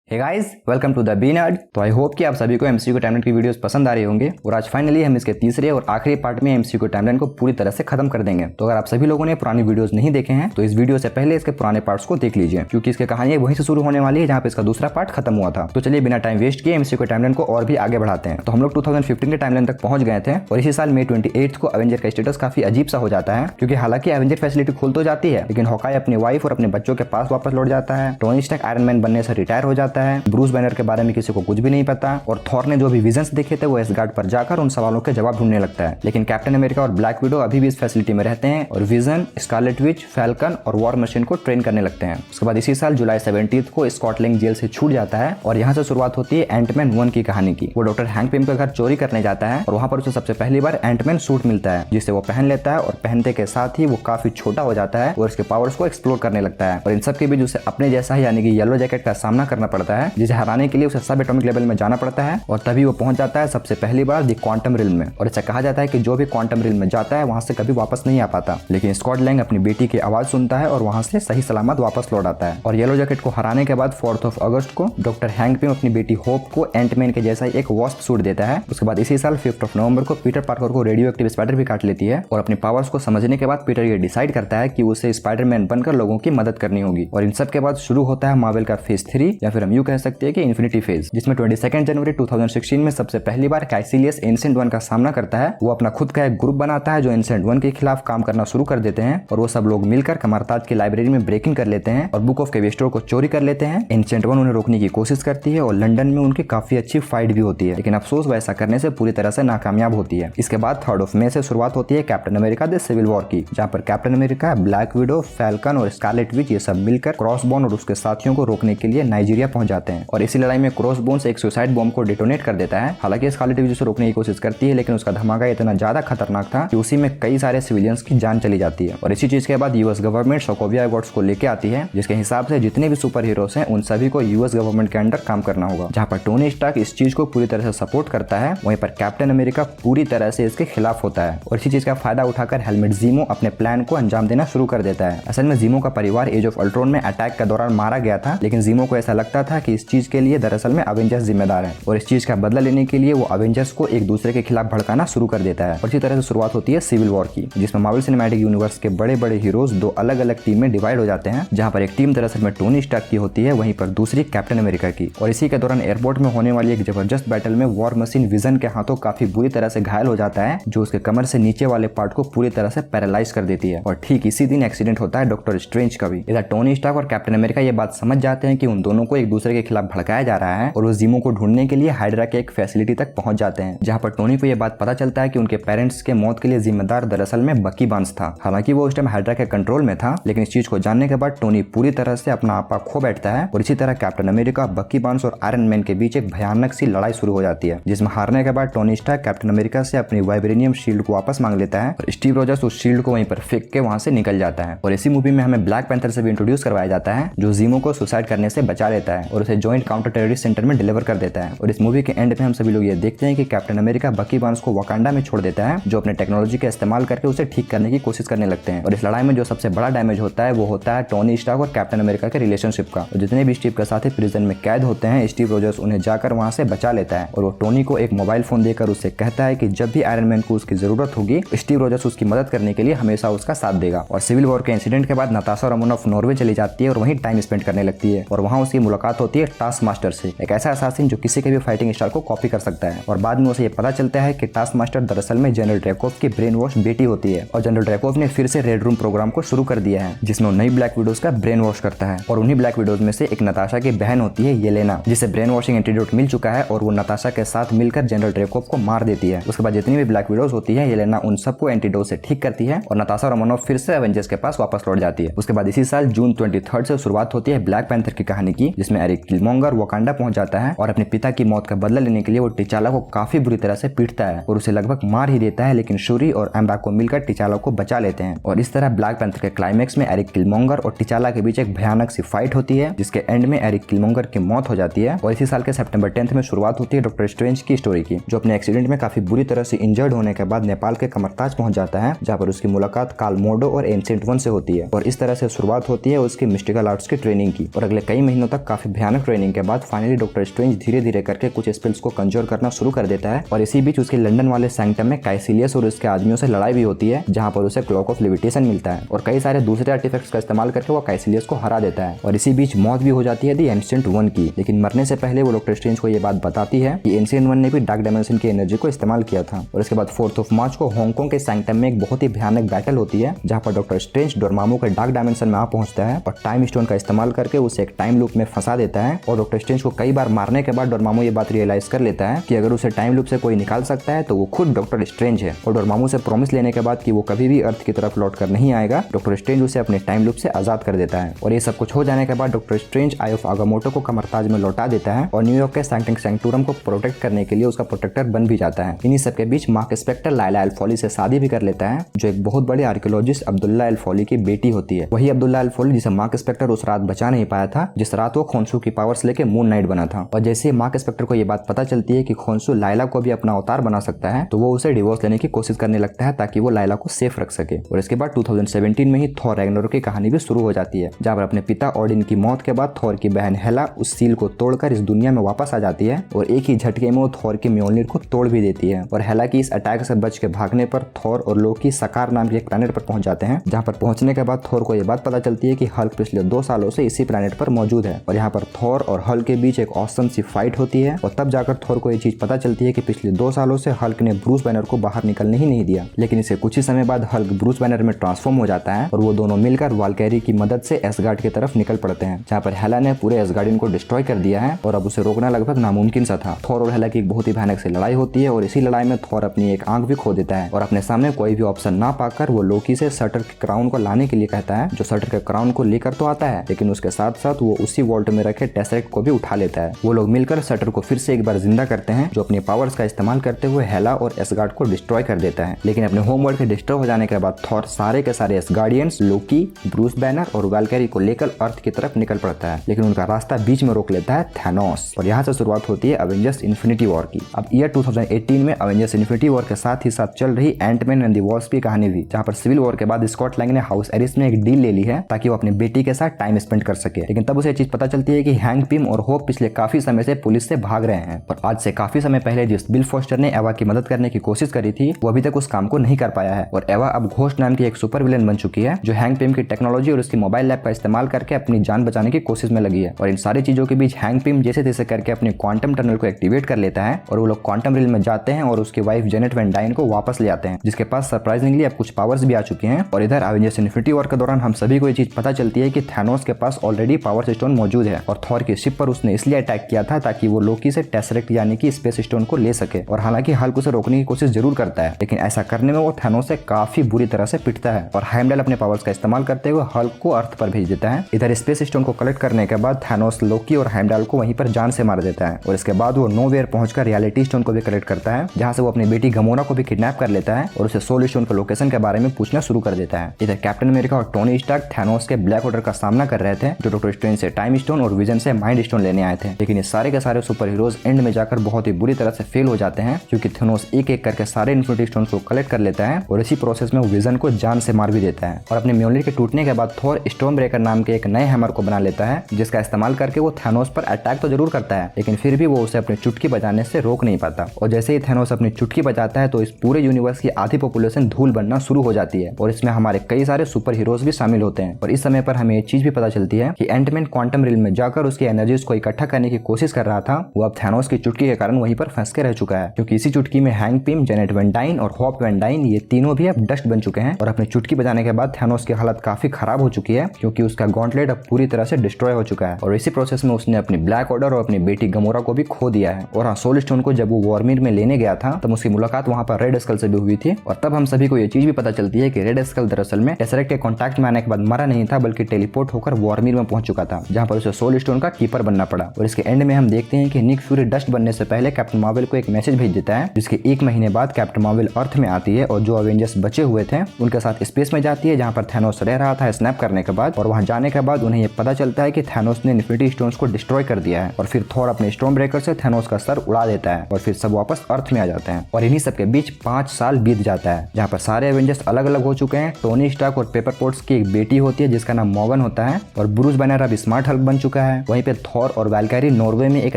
Hey guys, welcome to the B Nerd. तो I hope कि आप सभी को एमसीक्यू टाइमलाइन की वीडियोस पसंद आ रही होंगे और आज फाइनली हम इसके तीसरे और आखिरी पार्ट में एमसीक्यू टाइमलाइन को पूरी तरह से खत्म कर देंगे। तो अगर आप सभी लोगों ने पुरानी वीडियोस नहीं देखे हैं तो इस वीडियो से पहले इसके पुराने पार्ट्स को देख लीजिए, क्योंकि इसकी कहानी वहीं से शुरू होने वाली है जहाँ पे इसका दूसरा पार्ट खत्म हुआ था। तो चलिए बिना टाइम वेस्ट किए एमसीक्यू टाइमलाइन को और भी आगे बढ़ाते हैं। तो हम लोग 2015 के टाइमलाइन तक पहुंच गए थे और इसी साल May 28 को एवेंजर का स्टेटस काफी अजीब सा हो जाता है, क्योंकि हालांकि एवेंजर फैसिलिटी खुल तो जाती है लेकिन हॉकाई अपनी वाइफ और अपने बच्चों के पास वापस लौट जाता है। टोनी स्टार्क आयरन मैन बनने से रिटायर हो जाता है। ब्रूस बैनर के बारे में किसी को कुछ भी नहीं पता और थॉर ने जो भी विजन्स देखे थे वो एसगार्ड पर जाकर उन सवालों के जवाब ढूंढने लगता है। लेकिन कैप्टन अमेरिका और ब्लैक विडो अभी भी इस फैसिलिटी में रहते हैं और विजन, स्कारलेट विच, फैल्कन और वॉर मशीन को ट्रेन करने लगते हैं। उसके बाद इसी साल जुलाई 17 को स्कॉटलैंड जेल से छूट जाता है और यहाँ से शुरुआत होती है एंटमैन 1 की कहानी की। वो डॉक्टर हैंक पिम का घर चोरी करने जाता है और वहाँ पर उसे सबसे पहली बार एंटमैन सूट मिलता है, जिसे वो पहन लेता है और पहनते के साथ ही वो काफी छोटा हो जाता है और उसके पावर्स को एक्सप्लोर करने लगता है। और इन सब के बीच उसे अपने जैसा ही यानी कि येलो जैकेट का सामना करना पड़ता है, जिसे हराने के लिए उसे सब एटॉमिक लेवल में जाना पड़ता है और तभी वो पहुंच जाता है सबसे पहली बार दी क्वांटम रिल्म में। और ऐसा कहा जाता है कि जो भी क्वांटम रिल्म में जाता है वहां से कभी वापस नहीं आ पाता, लेकिन स्कॉट लैंग अपनी बेटी की आवाज सुनता है और वहां से सही सलामत वापस लौट आता है। और येलो जैकेट को हराने के बाद 4 अगस्त को डॉक्टर हैंक पिम अपनी बेटी होप को एंटमैन के जैसा एक वॉस्प सूट देता है। उसके बाद इसी साल 5 नवंबर को पीटर पार्कर को रेडियो एक्टिव स्पाइडर भी काट लेती है और अपने पावर्स को समझने के बाद पीटर ये डिसाइड करता है कि उसे स्पाइडरमैन बनकर लोगों की मदद करनी होगी। और इन सब के बाद शुरू होता है मार्वल का फेज 3 या फिर हम यूं कह सकते हैं कि इन्फिनिटी फेज, जिसमें 22 जनवरी 2016 में सबसे पहली बार काइसिलियस एंशिएंट 1 का सामना करता है। वो अपना खुद का एक ग्रुप बनाता है जो एंशिएंट 1 के खिलाफ काम करना शुरू कर देते हैं और वो सब लोग मिलकर कमरताज की लाइब्रेरी में ब्रेकिंग कर लेते हैं और बुक ऑफ केवेस्टोर को चोरी कर लेते हैं। एंशिएंट 1 उन्हें रोकने की कोशिश करती है और लंदन में उनकी काफी अच्छी फाइट भी होती है, लेकिन अफसोस वैसा करने से पूरी तरह से नाकामयाब होती है। इसके बाद 3 मई से शुरुआत होती है Captain America the Civil War की, जहाँ पर Captain America, Black Widow, Falcon और स्कारलेट विच ये सब मिलकर क्रॉसबोन और उसके साथियों को रोकने के लिए नाइजीरिया पहुंच जाते हैं। और इसी लड़ाई में क्रॉसबोन से एक सुसाइड बॉम्ब को डिटोनेट कर देता है। हालांकि स्कारलेट विच उसे रोकने की कोशिश करती है, लेकिन उसका धमाका इतना ज्यादा खतरनाक था कि उसी में कई सारे सिविलियंस की जान चली जाती है। और इसी चीज के बाद यूएस गवर्नमेंट सोकोविया अवार्ड्स को लेके आती है, जिसके हिसाब से जितने भी सुपर हीरोज हैं उन सभी को यूएस गवर्नमेंट के अंडर काम करना होगा। जहाँ पर टोनी स्टार्क इस चीज को पूरी तरह से सपोर्ट करता है, वहीं पर कैप्टन अमेरिका पूरी तरह से इसके खिलाफ होता है और इसी चीज का फायदा उठाकर हेलमेट जीमो अपने प्लान को अंजाम देना शुरू कर देता है। असल में जीमो का परिवार एज ऑफ अल्ट्रॉन में अटैक के दौरान मारा गया था, लेकिन जीमो को ऐसा लगता था कि इस चीज के लिए दरअसल में अवेंजर्स जिम्मेदार है और इस चीज का बदला लेने के लिए वो अवेंजर्स को एक दूसरे के खिलाफ भड़काना शुरू कर देता है। और इसी तरह से शुरुआत होती है सिविल वॉर की, जिसमें मार्वल सिनेमैटिक यूनिवर्स के बड़े बड़े हीरोज 2 अलग अलग टीम में डिवाइड हो जाते हैं, जहां पर एक टीम दरअसल में टोनी स्टार्क की होती है, वहीं पर दूसरी कैप्टन अमेरिका की। और इसी के दौरान एयरपोर्ट में होने वाली एक जबरदस्त बैटल में वॉर मशीन विजन के हाथों काफी बुरी तरह से घायल हो जाता है, जो उसके कमर से नीचे वाले पार्ट को पूरी तरह से पैरालाइज कर देती है। और ठीक इसी दिन एक्सीडेंट होता है डॉक्टर स्ट्रेंज का भी। इधर टोनी स्टार्क और कैप्टन अमेरिका ये बात समझ जाते हैं कि उन दोनों को एक दूसरे के खिलाफ भड़काया जा रहा है और वो जीमो को ढूंढने के लिए हाइड्रा के एक फैसिलिटी तक पहुंच जाते हैं, जहां पर टोनी को यह बात पता चलता है कि उनके पेरेंट्स के मौत के लिए जिम्मेदार दरअसल में बकी बार्न्स था। हालांकि वो उस टाइम हाइड्रा के कंट्रोल में था, लेकिन इस चीज को जानने के बाद टोनी पूरी तरह से अपना आपा खो बैठता है और इसी तरह कैप्टन अमेरिका, बकी बार्न्स और आयरन मैन के बीच एक भयानक सी लड़ाई शुरू हो जाती है, जिसमें हारने के बाद टोनी स्टार्क कैप्टन अमेरिका से अपनी वाइब्रेनियम शील्ड को वापस मांग लेता है और स्टीव रोजर्स उस शील्ड को वहीं पर फेंक के वहां से निकल जाता है। और इसी मूवी में हमें ब्लैक पैंथर से भी इंट्रोड्यूस करवाया जाता है, जो जीमो को सुसाइड करने से बचा लेता है और उसे जॉइंट काउंटर टेररिस्ट सेंटर में डिलीवर कर देता है। और इस मूवी के एंड में हम सभी लोग ये देखते हैं कि कैप्टन अमेरिका बकी बार्न्स को वकांडा में छोड़ देता है, जो अपने टेक्नोलॉजी का इस्तेमाल करके उसे ठीक करने की कोशिश करने लगते हैं। और इस लड़ाई में जो सबसे बड़ा डैमेज होता है वो होता है टोनी स्टार्क और कैप्टन अमेरिका के रिलेशनशिप का। और जितने भी स्टीव के साथ प्रिजन में कैद होते हैं, स्टीव रोजर्स उन्हें जाकर वहां से बचा लेता है और वो टोनी को एक मोबाइल फोन देकर उससे कहता है कि जब भी आयरन मैन को उसकी जरूरत होगी स्टीव रोजर्स उसकी मदद करने के लिए हमेशा उसका साथ देगा। और सिविल वॉर के इंसिडेंट के बाद नताशा रोमानोफ नॉर्वे चली जाती है और वहीं टाइम स्पेंड करने लगती है और वहां उसकी मुलाकात होती है टास्क मास्टर से, एक ऐसा असासिन जो किसी के भी फाइटिंग स्टाइल को कॉपी कर सकता है। और बाद में उसे ये पता चलता है कि टास्क मास्टर दरअसल में जनरल ड्रैकोव की ब्रेन वॉश बेटी होती है और जनरल ड्रैकोव ने फिर से रेड रूम प्रोग्राम को शुरू कर दिया है, जिसमें नई ब्लैक विडोज का ब्रेन वॉश करता है। और उन्हीं ब्लैक विडोज में से एक नताशा की बहन होती है येलेना, जिसे ब्रेन वॉशिंग एंटीडोट मिल चुका है और वो नताशा के साथ मिलकर जनरल ड्रैकोव को मार देती है। उसके बाद जितनी भी ब्लैक विडोज होती है, येलेना उन सबको एंटीडोट से ठीक करती है और नताशा रोमानोफ फिर से एवेंजर्स के पास वापस लौट जाती है। उसके बाद इसी साल जून 23 से शुरुआत होती है ब्लैक पैंथर की कहानी की, जिसमें एरिक किलमोंगर वकांडा पहुंच जाता है और अपने पिता की मौत का बदला लेने के लिए वो टिचाला को काफी बुरी तरह से पीटता है और उसे लगभग मार ही देता है, लेकिन शूरी और एम्बा को मिलकर टिचाला को बचा लेते हैं। और इस तरह ब्लैक पैंथर के क्लाइमेक्स में एरिक किलमोंगर और टिचाला के बीच एक भयानक सी फाइट होती है, जिसके एंड में एरिक किलमोंगर की मौत हो जाती है। और इसी साल के सितंबर 10 में शुरुआत होती है डॉक्टर स्ट्रेंज की स्टोरी की, जो अपने एक्सीडेंट में काफी बुरी तरह से इंजर्ड होने के बाद नेपाल के कमरताज पहुंच जाता है, जहाँ पर उसकी मुलाकात काल मोडो और एंशिएंट 1 से होती है। और इस तरह से शुरुआत होती है उसकी मिस्टिकल आर्ट्स की ट्रेनिंग की और अगले कई महीनों तक काफी भयानक ट्रेनिंग के बाद फाइनली डॉक्टर स्ट्रेंज धीरे धीरे करके कुछ स्पेल्स को कंज्योर करना शुरू कर देता है और इसी बीच उसके लंदन वाले सैंक्टम में काइसिलियस और उसके आदमियों से लड़ाई भी होती है, जहां पर उसे क्लॉक ऑफ लिविटेशन मिलता है और कई सारे दूसरे आर्टिफैक्ट्स का इस्तेमाल करके वो काइसिलियस को हरा देता है। और इसी बीच मौत भी हो जाती है दी एंशिएंट वन की, लेकिन मरने से पहले वो डॉक्टर स्ट्रेंज को ये बात बताती है कि एंशिएंट वन ने भी डार्क डायमेंशन की एनर्जी को इस्तेमाल किया था। और इसके बाद 4 मार्च को हांगकांग के सैंक्टम में एक बहुत ही भयानक बैटल होती है, जहां पर डॉक्टर स्ट्रेंज डोरमामू के डार्क डायमेंशन में आ पहुंचता है और टाइम स्टोन का इस्तेमाल करके उसे एक टाइम लूप में फंसा देता है। और डॉक्टर स्ट्रेंज को कई बार मारने के बाद डोरमामू ये बात रियलाइज कर लेता है कि अगर उसे टाइम लूप से कोई निकाल सकता है तो वो खुद डॉक्टर स्ट्रेंज है। और डोरमामू से प्रॉमिस लेने के बाद कि वो कभी भी अर्थ की तरफ लौट कर नहीं आएगा, डॉक्टर स्ट्रेंज उसे अपने टाइम लूप से आजाद कर देता है। और ये सब कुछ हो जाने के बाद डॉक्टर स्ट्रेंज आई ऑफ आगामोटो को कमरताज में लौटा देता है और न्यूयॉर्क के सैंक्टम सैंक्टोरम को प्रोटेक्ट करने के लिए उसका प्रोटेक्टर बन भी जाता है। इन्हीं सबके बीच मार्क स्पेक्टर लायला अल फौली से शादी भी कर लेता है, जो एक बहुत बड़े आर्कियोलॉजिस्ट अब्दुल्ला अल फौली की बेटी होती है। वही अब्दुल्ला अल फौली जिसे मार्क स्पेक्टर उस रात बचा नहीं पाया था, जिस रात वो खोंसू की पावर्स लेके मून नाइट बना था। और जैसे मार्क स्पेक्टर को ये बात पता चलती है कि खोंसू लायला को भी अपना अवतार बना सकता है, तो वो उसे डिवोर्स लेने की कोशिश करने लगता है ताकि वो लायला को सेफ रख सके। और इसके बाद 2017 में ही थॉर रैग्नारोक की कहानी भी शुरू हो जाती है, जहां पर अपने पिता ओडिन की मौत के बाद थॉर की बहन हेला उस सील को तोड़कर इस दुनिया में वापस आ जाती है और एक ही झटके में वो थॉर की म्योलनिर को तोड़ भी देती है। और हेला की इस अटैक से बच के भागने पर थॉर और लोकी सकार नाम के एक प्लैनेट पर पहुंच जाते हैं, जहां पर पहुंचने के बाद थॉर को यह बात पता चलती है कि हल्क पिछले 2 सालों से इसी प्लैनेट पर मौजूद है। और यहाँ पर थॉर और हल्क के बीच एक ऑसम सी फाइट होती है और तब जाकर थॉर को यह चीज पता चलती है कि पिछले 2 सालों से हल्क ने ब्रूस बैनर को बाहर निकलने ही नहीं दिया। लेकिन इसे कुछ ही समय बाद हल्क ब्रूस बैनर में ट्रांसफॉर्म हो जाता है और वो दोनों मिलकर वाल्केरी की मदद से एसगार्ड की तरफ निकल पड़ते हैं, जहाँ पर हेला ने पूरे एसगार्डियन को डिस्ट्रॉय कर दिया है और अब उसे रोकना लगभग नामुमकिन सा था। थॉर और हेला की एक बहुत ही भयानक सी लड़ाई होती है और इसी लड़ाई में थॉर अपनी एक आंख भी खो देता है और अपने सामने कोई भी ऑप्शन ना पाकर वो लोकी से सटर के क्राउन को लाने के लिए कहता है, जो सटर के क्राउन को लेकर तो आता है, लेकिन उसके साथ साथ वो उसी वॉल्ट में रखे टेसरेक्ट को भी उठा लेता है। वो लोग मिलकर सटर को फिर से एक बार जिंदा करते हैं, जो अपनी पावर्स का इस्तेमाल करते हुए हेला और एसगार्ड को डिस्ट्रॉय कर देता है। लेकिन अपने होम वर्ल्ड के डिस्ट्रॉय हो जाने के बाद थॉर सारे के सारे एसगार्डियंस, लोकी, ब्रूस बैनर और वाल्केरी को लेकर अर्थ की तरफ निकल पड़ता है, लेकिन उनका रास्ता बीच में रोक लेता है थैनोस। और यहाँ से शुरुआत होती है अवेंजर्स इन्फिनिटी वॉर की। अब ईयर 2018 में अवेंजर्स इन्फिनिटी वॉर के साथ ही साथ चल रही एंटमैन एंड द वॉस्प की कहानी भी, जहाँ पर सिविल वॉर के बाद स्कॉट लैंग ने हाउस एरिस में एक डील ले ली है ताकि वो अपनी बेटी के साथ टाइम स्पेंड कर सके। लेकिन तब उसे चीज पता चलती है कि हैंक पिम और होप पिछले काफी समय से पुलिस से भाग रहे हैं और आज से काफी समय पहले जिस बिल फॉस्टर ने एवा की मदद करने की कोशिश करी थी, वो अभी तक उस काम को नहीं कर पाया है। और एवा अब घोस्ट नाम की एक सुपर विलेन बन चुकी है, जो हैंक पिम की टेक्नोलॉजी और उसकी मोबाइल लैब का इस्तेमाल करके अपनी जान बचाने की कोशिश में लगी है। और इन सारी चीजों के बीच हैंक पिम जैसे तैसे करके अपने क्वांटम टनल को एक्टिवेट कर लेता है और वो लोग क्वांटम रिल में जाते हैं और उसकी वाइफ जेनेट वैन डाइन को वापस ले आते हैं, जिसके पास सरप्राइजिंगली अब कुछ पावर्स भी आ चुके हैं। और इधर अवेंजर्स इन्फिनिटी वॉर के दौरान हम सभी को ये चीज पता चलती है कि थैनोस के पास ऑलरेडी पावर स्टोन मौजूद है और थॉर की शिप पर उसने इसलिए अटैक किया था ताकि वो लोकी से टेसरेक्ट यानी कि स्पेस स्टोन को ले सके। और हालांकि हल्क उसे रोकने की कोशिश जरूर करता है, लेकिन ऐसा करने में वो थैनोस से काफी बुरी तरह से पिटता है और हाइमडल अपने पावर्स का इस्तेमाल करते हुए हल्क को अर्थ पर भेज देता है। इधर स्पेस स्टोन को कलेक्ट करने के बाद थैनोस लोकी और हाइमडल को वहीं पर जान से मार देता है और इसके बाद वो नोवेयर पहुंचकर रियलिटी स्टोन को भी कलेक्ट करता है, जहां से वो अपनी बेटी गमोरा को भी किडनैप कर लेता है और उसे सोल स्टोन के लोकेशन के बारे में पूछना शुरू कर देता है। इधर कैप्टन अमेरिका और टोनी स्टार्क थैनोस के ब्लैक ऑर्डर का सामना कर रहे थे, जो डॉक्टर स्ट्रेंज से टाइम स्टोन और विजन से माइंड स्टोन लेने आए थे। लेकिन ये सारे के सारे सुपर हीरोज एंड में जाकर बहुत ही बुरी तरह से फेल हो जाते हैं, क्योंकि थैनोस एक एक करके सारे इन्फिनिटी स्टोन को कलेक्ट कर लेता है और इसी प्रोसेस में वो विजन को जान से मार भी देता है। और अपने म्योलनिर के टूटने के बाद थॉर स्टॉर्म ब्रेकर नाम के एक नए हैमर को बना लेता है, जिसका इस्तेमाल करके वो थैनोस पर अटैक तो जरूर करता है, लेकिन फिर भी वो उसे अपनी चुटकी बजाने से रोक नहीं पाता। और जैसे ही थैनोस अपनी चुटकी बजाता है तो इस पूरे यूनिवर्स की आधी पॉपुलेशन धूल बनना शुरू हो जाती है और इसमें हमारे कई सारे सुपर हीरोज भी शामिल होते हैं। और इस समय पर हमें ये चीज भी पता चलती है कि एंटमैन क्वांटम रिल में जाकर उसकी एनर्जीज को इकट्ठा करने की कोशिश कर रहा था, वो अब थैनोस की चुटकी के कारण वहीं पर फंस के रह चुका है, क्योंकि इसी चुटकी में Hank Pym, Janet Van Dyne और होप वैन डाइन ये तीनों भी अब डस्ट बन चुके हैं। और अपनी चुटकी बजाने के बाद थैनोस की हालत काफी खराब हो चुकी है, क्योंकि उसका गॉन्टलेट अब पूरी तरह से डिस्ट्रॉय हो चुका है और इसी प्रोसेस में उसने अपनी ब्लैक ऑर्डर और अपनी बेटी गमोरा को भी खो दिया है। और हाँ, सोल स्टोन को जब वो वॉर्मिर में लेने गया था तब उसकी मुलाकात वहाँ पर रेड स्कल से भी हुई थी और तब हम सभी को ये चीज भी पता चलती है कि रेड स्कल दरअसल में टेसरेक्ट के कॉन्टैक्ट में आने के बाद मरा नहीं था, बल्कि टेलीपोर्ट होकर वॉर्मिर में पहुंच चुका था, जहां पर उसे सोल स्टोन का कीपर बनना पड़ा। और इसके एंड में हम देखते हैं कि निक फ्यूरी डस्ट बनने से पहले कैप्टन मार्वल को एक मैसेज भेज देता है, जिसके 1 महीने बाद कैप्टन मार्वल अर्थ में आती है और जो अवेंजर्स बचे हुए थे उनके साथ स्पेस में जाती है, जहां पर थैनोस रह रहा था स्नैप करने के बाद। और वहां जाने के बाद उन्हें यह पता चलता है कि थैनोस ने इन्फिनिटी स्टोन्स को डिस्ट्रॉय कर दिया है और फिर थॉर अपने स्टॉर्म ब्रेकर से थैनोस का सर उड़ा देता है और फिर सब वापस अर्थ में आ जाते हैं। और इन्हीं सबके बीच 5 साल बीत जाता है, जहां पर सारे एवेंजर्स अलग अलग हो चुके हैं। टोनी स्टार्क और पेपर पोट्स की एक बेटी होती है जिसका नाम मॉर्गन होता है और ब्रूस बैनर अब स्मार्ट हल्क बन चुका जाता है। वहीं पे थॉर और वैल्कैरी नॉर्वे में एक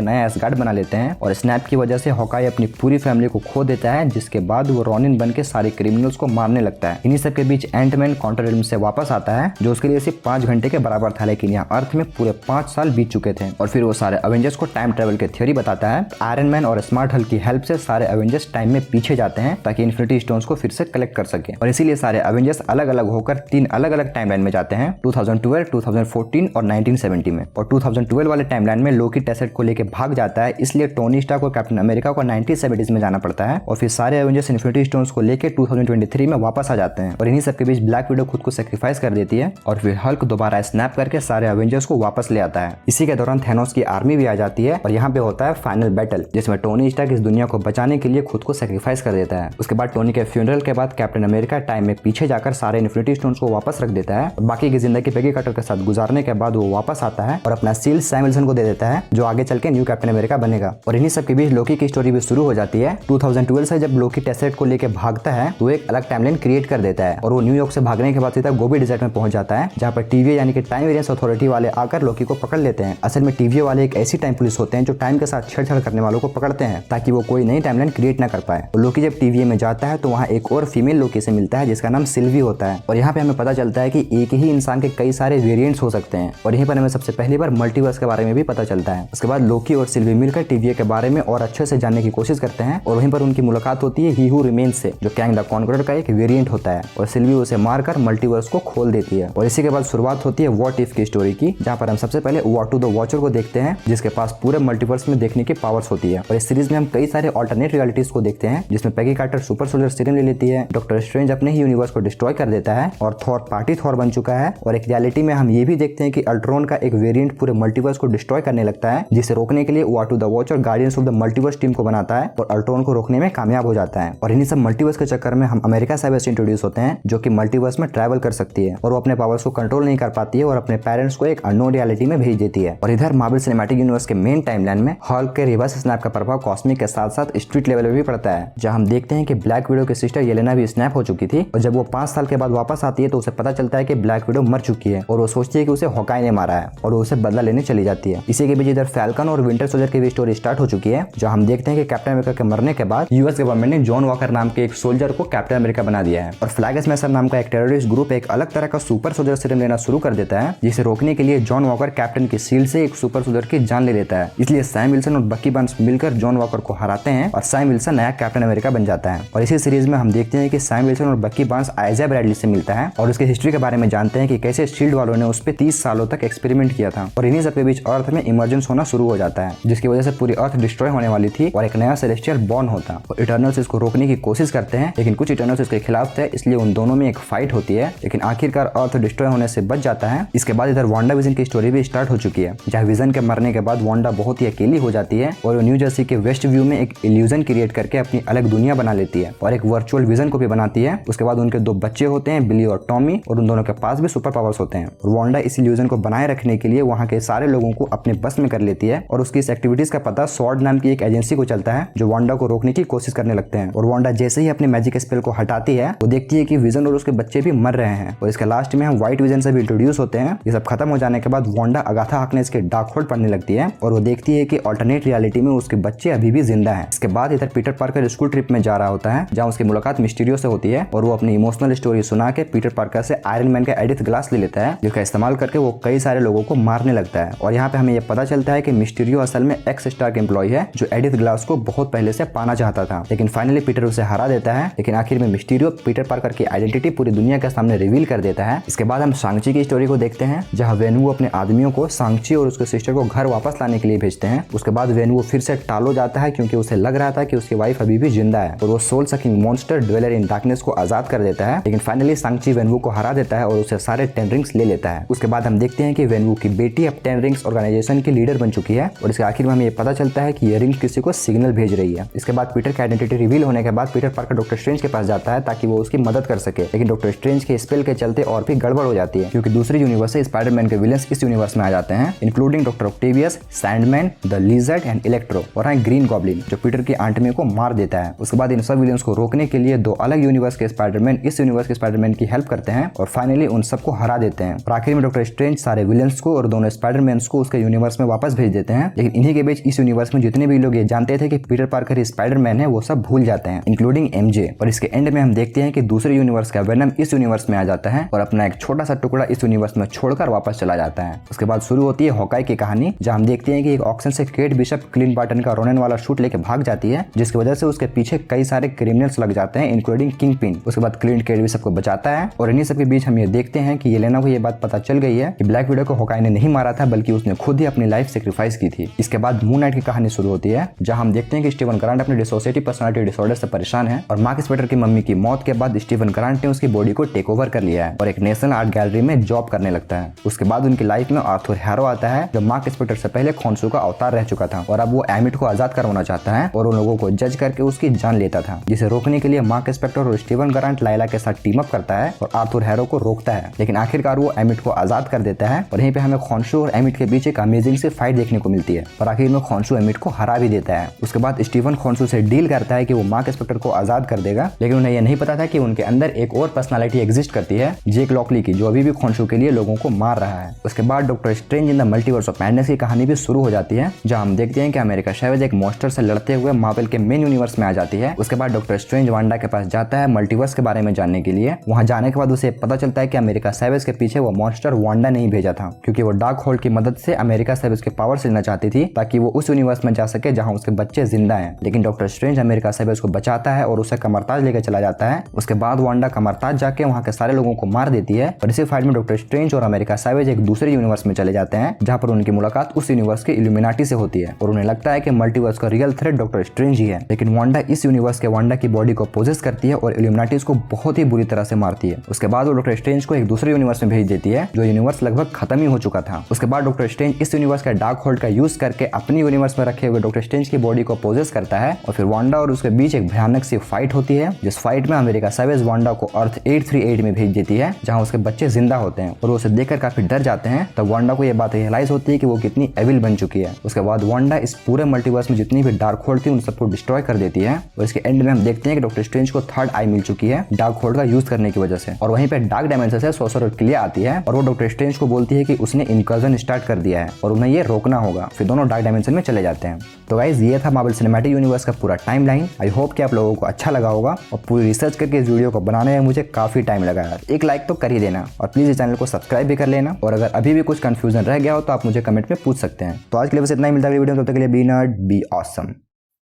नया एसगार्ड बना लेते हैं और स्नैप की वजह से हॉकाई अपनी पूरी फैमिली को खो देता है, जिसके बाद वो रॉनिन बन के सारे क्रिमिनल्स को मारने लगता है। इन्हीं सब के बीच एंटमैन काउंटर रिल्म से वापस आता है, जो उसके लिए सिर्फ 5 घंटे के बराबर था, लेकिन यहाँ अर्थ में पूरे 5 साल बीत चुके थे। और फिर वो सारे एवेंजर्स को टाइम ट्रेवल की थ्योरी बताता है। आयरन मैन और स्मार्ट हल्क की हेल्प से सारे एवेंजर्स टाइम में पीछे जाते हैं ताकि इन्फिनिटी स्टोन्स को फिर से कलेक्ट कर सके, और इसीलिए सारे एवेंजर्स अलग अलग होकर 3 अलग अलग टाइमलाइन में जाते हैं, 2012, 2014 और 1970 में। और 2012 वाले टाइमलाइन में लोकी टेसेट को लेकर भाग जाता है, इसलिए टोनी स्टार्क और कैप्टन अमेरिका को 1970s में जाना पड़ता है। और फिर सारे एवेंजर्स इन्फिनिटी स्टोन्स को लेकर 2023 में वापस आ जाते हैं। और इन्हीं सबके बीच ब्लैक विडो खुद को सेक्रीफाइस कर देती है और फिर हल्क दोबारा स्नैप करके सारे एवेंजर्स को वापस ले आता है। इसी के दौरान थैनोस की आर्मी भी आ जाती है और यहाँ पे होता है फाइनल बैटल, जिसमें टोनी स्टार्क इस दुनिया को बचाने के लिए खुद को सेक्रीफाइस कर देता है। उसके बाद टोनी के फ्यूनरल के बाद कैप्टन अमेरिका टाइम में पीछे जाकर सारे इन्फिनिटी स्टोन्स को वापस रख देता है। बाकी की जिंदगी पेगी कार्टर के साथ गुजारने के बाद वो वापस आता है और अपना सील सैम विल्सन को दे देता है, जो आगे चल के न्यू कैप्टन अमेरिका बनेगा। और इन्हीं सब के बीच लोकी की स्टोरी भी शुरू हो जाती है। 2012 से जब लोकी टेसेट को लेकर भागता है तो एक अलग टाइमलाइन क्रिएट कर देता है और वो न्यूयॉर्क से भागने के बाद सीधा गोबी डिजर्ट में पहुंच जाता है, जहां पर टीवीए यानी कि टाइम वेरिएंस अथॉरिटी वाले आकर लोकी को पकड़ लेते हैं। असल में टीवीए वाले एक ऐसी टाइम पुलिस होते हैं जो टाइम के साथ छेड़छाड़ करने वालों को पकड़ते हैं ताकि वो कोई नई टाइमलाइन क्रिएट ना कर पाए। और लोकी जब टीवीए में जाता है तो वहाँ एक और फीमेल लोकी से मिलता है जिसका नाम सिल्वी होता है। और यहाँ पे हमें पता चलता है कि एक ही इंसान के कई सारे वेरिएंट्स हो सकते हैं। और यहीं पर हमें सबसे पहली बार मल्टीवर्स के बारे में भी पता चलता है। उसके बाद लोकी और सिल्वी मिलकर टीवीए के बारे में और अच्छे से जानने की कोशिश करते हैं और वहीं पर उनकी मुलाकात होती है ही हू रिमेन्स से, जो कैंग द कॉन्करर का एक वेरिएंट होता है। और सिल्वी उसे मारकर मल्टीवर्स को खोल देती है। और इसी के बाद शुरुआत होती है व्हाट इफ की स्टोरी की, जहाँ पर हम सबसे पहले वाटू द वॉचर को देखते हैं, जिसके पास पूरे मल्टीवर्स में देखने की पावर्स होती है। और इस सीरीज में हम कई सारे ऑल्टरनेट रियलिटीज को देखते हैं, जिसमें Peggy Carter super soldier serum ले लेती है, डॉक्टर स्ट्रेंज अपने ही यूनिवर्स को डिस्ट्रॉय कर देता है और थॉर पार्टी थॉर बन चुका है। और एक रियलिटी में हम ये भी देखते हैं कि अल्ट्रॉन का एक वेरिएंट पूरे मल्टीवर्स को डिस्ट्रॉय करने लगता है, जिसे रोकने के लिए वाटू the watcher guardians of the multiverse team को बनाता है और अल्ट्रॉन को रोकने में कामयाब हो जाता है। और इन्हीं सब मल्टीवर्स के चक्कर में हम अमेरिका साइबर से इंट्रोड्यूस होते हैं, जो कि मल्टीवर्स में ट्रैवल कर सकती है और वो अपने पावर्स को कंट्रोल नहीं कर पाती है और अपने पेरेंट्स को एक अननोन रियलिटी में भेज देती है। और इधर मार्वल सिनेमैटिक यूनिवर्स के मेन टाइमलाइन में हल्क के रिवर्स स्नैप का प्रभाव कॉस्मिक के साथ साथ स्ट्रीट लेवल पे भी पड़ता है, जहां हम देखते हैं कि ब्लैक विडो की सिस्टर येलेना भी स्नैप हो चुकी थी और जब वो 5 साल के बाद वापस आती है तो उसे पता चलता है कि ब्लैक विडो मर चुकी है और वो सोचती है कि उसे हॉकाई ने मारा है और वो उसे बदला लेने चली जाती है। इसी के बीच इधर फैल्कन और विंटर सोल्जर की भी स्टोरी स्टार्ट हो चुकी है, जहां हम देखते हैं कि कैप्टन अमेरिका के मरने के बाद यूएस गवर्नमेंट ने जॉन वॉकर नाम के एक सोल्जर को कैप्टन अमेरिका बना दिया है और फ्लैग स्मैशर नाम का एक टेररिस्ट ग्रुप एक अलग तरह का सुपर सोल्जर सीरम लेना शुरू कर देता है, जिसे रोकने के लिए जॉन वॉकर कैप्टन की शील्ड से एक सुपर सोल्जर की जान ले लेता है। इसलिए सैम विल्सन और बकी बार्न्स मिलकर जॉन वॉकर को हराते हैं और सैम विल्सन नया कैप्टन अमेरिका बन जाता है। और इसी सीरीज में हम देखते हैं कि सैम विल्सन और बकी बार्न्स आइज़ा ब्रैडली से मिलता है और उसकी हिस्ट्री के बारे में जानते हैं कि कैसे शील्ड वालों ने उस पर 30 सालों तक एक्सपेरिमेंट किया था। और इन्हीं सबके बीच अर्थ में इमरजेंस होना शुरू हो जाता है, जिसकी वजह से पूरी अर्थ डिस्ट्रॉय होने वाली थी और एक नया सेलेस्टियल बॉर्न होता। और इटर्नल्स इसको रोकने की कोशिश करते हैं, लेकिन कुछ इटर्नल्स इसके खिलाफ थे, इसलिए उन दोनों में एक फाइट होती है, लेकिन आखिरकार अर्थ डिस्ट्रॉय होने से बच जाता है। इसके बाद इधर वांडा विजन की स्टोरी भी स्टार्ट हो चुकी है, जहाँ विजन के मरने के बाद वांडा बहुत ही अकेली हो जाती है और वो न्यू जर्सी के वेस्ट व्यू में एक इल्यूजन क्रिएट करके अपनी अलग दुनिया बना लेती है और एक वर्चुअल विजन को भी बनाती है। उसके बाद उनके 2 बच्चे होते हैं, बिली और टॉमी, और उन दोनों के पास भी सुपर पावर्स होते हैं। और वांडा इस इल्यूजन को बनाए रखने के लिए वहाँ के सारे लोगों को अपने बस में कर लेती है और उसकी इस एक्टिविटीज का पता स्वॉर्ड नाम की एक एजेंसी को चलता है, जो वांडा को रोकने की कोशिश करने लगते हैं। और वांडा जैसे ही अपने मैजिक स्पेल को हटाती है, वो देखती है कि विजन और उसके बच्चे भी मर रहे हैं। और इसके लास्ट में हम व्हाइट विजन से भी इंट्रोड्यूस होते हैं। ये सब खत्म हो जाने के बाद वांडा अगाथा हार्कनेस के डार्क होल्ड पढ़ने लगती है और वो देखती है कि अल्टरनेट रियलिटी में उसके बच्चे अभी भी जिंदा हैं। इसके बाद इधर पीटर पार्कर स्कूल ट्रिप में जा रहा होता है, जहाँ उसकी मुलाकात मिस्टीरियो से होती है और वो अपनी इमोशनल स्टोरी सुना के पीटर पार्कर से आयरन मैन का एडिथ ग्लास ले लेता है, जिसका इस्तेमाल करके वो कई सारे लोगों को मारने लगता है। और यहाँ पे हमें ये पता चलता है कि मिस्टीरियो असल में एक्स स्टार के एम्प्लॉय है, जो एडिथ ग्लास को बहुत पहले से पाना चाहता था, लेकिन फाइनली पीटर उसे हरा देता है। लेकिन आखिर में मिस्टीरियो पीटर पार्कर की आइडेंटिटी पूरी दुनिया के सामने रिवील कर देता है। इसके बाद हम सांची की स्टोरी को देखते हैं, जहाँ वेनवू अपने आदमियों को सांची और उसके सिस्टर को घर वापस लाने के लिए भेजते हैं। उसके बाद वेनवू फिर से टालो जाता है, क्योंकि उसे लग रहा था कि उसकी वाइफ अभी भी जिंदा है और वो soul sucking monster Dweller in Darkness को आजाद कर देता है। लेकिन फाइनली सांची वेनवू को हरा देता है और उसे सारे 10 रिंग्स ले लेता है। उसके बाद हम देखते हैं कि वेनवू की बेटी अब 10 रिंग्स ऑर्गेनाइजेशन की लीडर बन चुकी है और इसके आखिर में हमें ये पता चलता है कि ये रिंग्स किसी को सिग्नल भेज रही है। इसके बाद पीटर की आइडेंटिटी रिवील होने के बाद पीटर पार्कर डॉक्टर स्ट्रेंज के पास जाता है ताकि वो उसकी मदद कर सके, लेकिन डॉक्टर स्ट्रेंज के स्पेल के चलते और भी गड़बड़ हो जाती है, क्योंकि दूसरी यूनिवर्स से स्पाइडरमैन के विलेंस इस यूनिवर्स में आ जाते हैं, including doctor Octavius, Sandman, the lizard and electro और ग्रीन गॉब्लिन, जो पीटर की आंट मे को मार देता है। उसके बाद इन सब विलेंस को रोकने के लिए 2 अलग यूनिवर्स के स्पाइडरमैन इस यूनिवर्स के स्पाइडरमैन की हेल्प करते हैं और फाइनली उन सबको हरा देते हैं। और आखिर में डॉक्टर स्ट्रेंज सारे विलेंस को और दोनों स्पाइडरमैन को उसके यूनिवर्स में वापस भेज देते हैं। लेकिन इन्हीं के बीच इस यूनिवर्स में जितने भी लोग ये जानते थे कि पीटर पार्कर स्पाइडरमैन है वो सब भूल जाते हैं, इंक्लूडिंग एमजे। और इसके एंड में हम देखते हैं कि दूसरे यूनिवर्स का वेनम इस यूनिवर्स में आ जाता है और अपना एक छोटा सा टुकड़ा इस यूनिवर्स में छोड़कर वापस चला जाता है। उसके बाद शुरू होती है हॉकाई की कहानी, जहां हम देखते हैं कि एक ऑक्शन से केट बिशप क्लिंट बार्टन का रोनिन वाला शूट लेके भाग जाती है, जिसकी वजह से उसके पीछे कई सारे क्रिमिनल्स लग जाते हैं, इंक्लूडिंग किंग पिन। उसके बाद क्लिंट केट बिशप को बचाता है और इन्हीं सबके बीच हम ये देखते हैं कि येलेना को ये बात पता चल गई है कि ब्लैक विडो को हॉकाई ने नहीं मारा था, बल्कि उसने खुद ही अपनी लाइफ सेक्रीफाइस की थी। इसके बाद मून नाइट की कहानी शुरू होती है, जहां हम देखते हैं कि स्टीवन ग्रांट अपने डिसोसिएटिव पर्सनालिटी डिसऑर्डर से परेशान है और मार्क स्पेक्टर की मम्मी की मौत के बाद स्टीवन ग्रांट ने उसकी बॉडी को टेक ओवर कर लिया है और एक नेशनल आर्ट गैलरी में जॉब करने लगता है। उसके बाद उनकी लाइफ में आर्थर हैरो आता है, जो मार्क स्पेक्टर से पहले खॉन्सू का अवतार रह चुका था और अब वो एमिट को आजाद करवाना चाहता है और उन लोगों को जज करके उसकी जान लेता था, जिसे रोकने के लिए मार्क स्पेक्टर और स्टीवन ग्रांट लाइला के साथ टीम अप करता है और आर्थर हैरो को रोकता है। लेकिन आखिरकार वो एमिट को आजाद कर देता है और यहीं पे हमें खॉन्सू और एमिट के बीच एक अमेजिंग से फाइट देखने को मिलती है और आखिर में खॉन्सू एमिट को हरा भी देता है। उसके बाद स्टीवन खॉन्सू से डील करता है कि वो मार्क स्पेक्टर को आजाद कर देगा, लेकिन उन्हें यह नहीं पता था कि उनके अंदर एक और पर्सनालिटी एग्जिस्ट करती है, जेक लॉकली की, जो अभी भी खॉन्सू के लिए लोगों को मार रहा है। उसके बाद doctor strange in the multiverse of madness की कहानी भी शुरू हो जाती है, जहां हम देखते हैं कि अमेरिका सैवेज एक मॉन्स्टर से लड़ते हुए मार्वल के मेन यूनिवर्स में आ जाती है। उसके बाद डॉक्टर स्ट्रेंज वांडा के पास जाता है मल्टीवर्स के बारे में जानने के लिए। वहां जाने के बाद उसे पता चलता है कि अमेरिका सैवेज के पीछे वो मॉन्स्टर वांडा नहीं भेजा था, क्योंकि वो डार्क होल्ड की मदद से अमेरिका सैवेज के पावर से लेना चाहती थी, ताकि वो उस यूनिवर्स में जा सके जहां उसके बच्चे जिंदा हैं। लेकिन डॉक्टर स्ट्रेंज अमेरिका सैवेज को बचाता है और उसे कमरताज लेकर चला जाता है। उसके बाद वांडा कमरताज जाके वहां के सारे लोगों को मार देती है और इसी फाइट में डॉक्टर स्ट्रेंज और अमेरिका सैवेज एक दूसरे यूनिवर्स में चले जाते हैं, जहां पर उनकी मुलाकात उस यूनिवर्स के इल्यूमिनाटी से होती है और उन्हें लगता है कि मल्टीवर्स का रियल थ्रेट डॉक्टर स्ट्रेंज ही है। लेकिन वांडा इस यूनिवर्स के वांडा की बॉडी को पोजेस करती है और इल्यूमिनाटी उसको बहुत ही बुरी तरह से मारती है। उसके बाद वो डॉक्टर स्ट्रेंज को एक दूसरे यूनिवर्स में भेज देती है, जो यूनिवर्स लगभग खत्म ही हो चुका था। उसके बाद डॉक्टर स्ट्रेंज इस यूनिवर्स का डार्क होल्ड का यूज करके अपनी यूनिवर्स में रखे हुए डॉक्टर स्ट्रेंज की बॉडी को पोजेस करता है और फिर वांडा और उसके बीच एक भयानक सी फाइट होती है, जिस फाइट में अमेरिका सैवेज वांडा को अर्थ 838 में भेज देती है, जहां उसके बच्चे जिंदा होते हैं और उसे देखकर काफी डर जाते हैं। तब वांडा को यह बात रियलाइज होती है कि वो कितनी एविल बन चुकी है। उसके बाद वांडा इस पूरे मल्टीवर्स में जितनी भी डार्क होल्ड थी उन सबको डिस्ट्रॉय कर देती है और इसके एंड में हम देखते हैं कि डॉक्टर स्ट्रेंज को थर्ड आई मिल चुकी है डार्क होल्ड का यूज करने की वजह से। और वहीं पे डार्क डायमेंशन से सोर्सरर क्लिया आती है और वो डॉक्टर स्ट्रेंज को बोलती है कि उसने इनकर्जन स्टार्ट कर दिया है और उन्हें ये रोकना होगा। फिर दोनों डार्क डायमेंशन में चले जाते हैं। तो गाइस ये था मार्वल सिनेमैटिक यूनिवर्स का पूरा टाइमलाइन। आई होप कि आप लोगों को अच्छा लगा होगा और पूरी रिसर्च करके इस वीडियो को बनाने में मुझे काफी टाइम लगा यार। एक लाइक तो कर ही देना और प्लीज इस चैनल को सब्सक्राइब भी कर लेना और अगर अभी भी कुछ कंफ्यूजन रह गया हो तो आप मुझे कमेंट में पूछ सकते हैं। तो आज के लिए बस इतना ही, मिलता है वीडियो, तब तक के लिए बी नर्ड बी ऑसम।